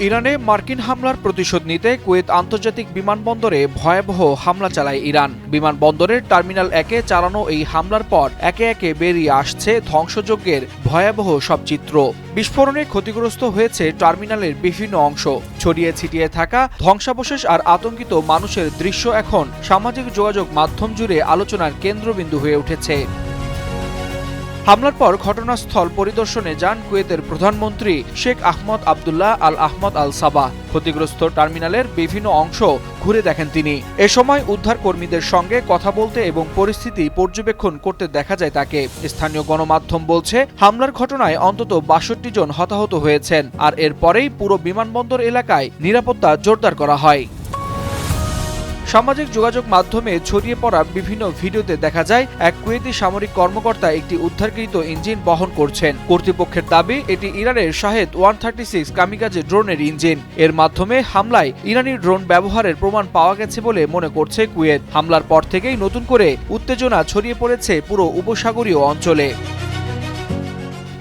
ইরানে মার্কিন হামলার প্রতিশোধ নিতে কুয়েত আন্তর্জাতিক বিমানবন্দরে ভয়াবহ হামলা চালায় ইরান। বিমানবন্দরের টার্মিনাল 1-এ চালানো এই হামলার পর একে একে বেরিয়ে আসছে ধ্বংসযজ্ঞের ভয়াবহ সব চিত্র। বিস্ফোরণে ক্ষতিগ্রস্ত হয়েছে টার্মিনালের বিভিন্ন অংশ। ছড়িয়ে ছিটিয়ে থাকা ধ্বংসাবশেষ আর আতঙ্কিত মানুষের দৃশ্য এখন সামাজিক যোগাযোগ মাধ্যম জুড়ে আলোচনার কেন্দ্রবিন্দু হয়ে উঠেছে। হামলার পর ঘটনাস্থল পরিদর্শনে যান কুয়েতের প্রধানমন্ত্রী শেখ আহমদ আবদুল্লাহ আল আহমদ আল সাবাহ। ক্ষতিগ্রস্ত টার্মিনালের বিভিন্ন অংশ ঘুরে দেখেন তিনি। এ সময় উদ্ধার কর্মীদের সঙ্গে কথা বলতে এবং পরিস্থিতি পর্যবেক্ষণ করতে দেখা যায় তাকে। স্থানীয় গণমাধ্যম বলছে, হামলার ঘটনায় অন্তত ৬২ জন হতাহত হয়েছেন, আর এরপরেই পুরো বিমানবন্দর এলাকায় নিরাপত্তা জোরদার করা হয়। সামাজিক যোগাযোগ মাধ্যমে ছড়িয়ে পড়া বিভিন্ন ভিডিওতে দেখা যায় এক কুয়েতি সামরিক কর্মকর্তা একটি উদ্ধারকৃত ইঞ্জিন বহন করছেন। কর্তৃপক্ষের দাবি এটি ইরানের শাহেদ 136 কামিকাজে ড্রোনের ইঞ্জিন। এর মাধ্যমে হামলায় ইরানি ড্রোন ব্যবহারের প্রমাণ পাওয়া গেছে বলে মনে করছে কুয়েত। হামলার পর থেকেই নতুন করে উত্তেজনা ছড়িয়ে পড়েছে পুরো উপসাগরীয় অঞ্চলে।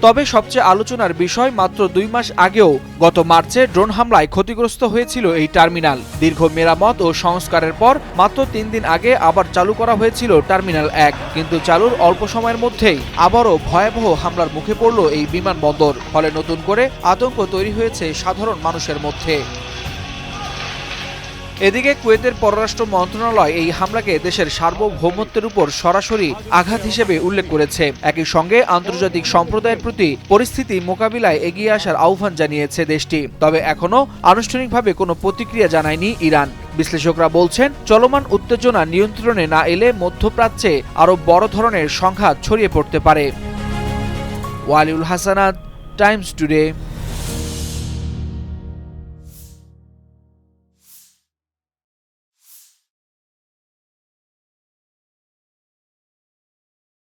তবে সবচেয়ে আলোচনার বিষয়, মাত্র 2 মাস আগেও গত মার্চে ড্রোন হামলায় ক্ষতিগ্রস্ত হয়েছিল এই টার্মিনাল। দীর্ঘ মেরামত ও সংস্কারের পর মাত্র 3 দিন আগে আবার চালু করা হয়েছিল টার্মিনাল 1, কিন্তু চালুর অল্প সময়ের মধ্যেই আবারও ভয়াবহ হামলার মুখে পড়ল এই বিমানবন্দর। ফলে নতুন করে আতঙ্ক তৈরি হয়েছে সাধারণ মানুষের মধ্যে। এদিকে কুয়েতের পররাষ্ট্র মন্ত্রণালয় এই হামলাকে দেশের সার্বভৌমত্বের উপর সরাসরি আঘাত হিসেবে উল্লেখ করেছে। একই সঙ্গে আন্তর্জাতিক সম্প্রদায়ের প্রতি পরিস্থিতি মোকাবিলায় এগিয়ে আসার আহ্বান জানিয়েছে দেশটি। তবে এখনও আনুষ্ঠানিকভাবে কোনো প্রতিক্রিয়া জানায়নি ইরান। বিশ্লেষকরা বলছেন, চলমান উত্তেজনা নিয়ন্ত্রণে না এলে মধ্যপ্রাচ্যে আরও বড় ধরনের সংঘাত ছড়িয়ে পড়তে পারে। Waliul Hasnat, Times today.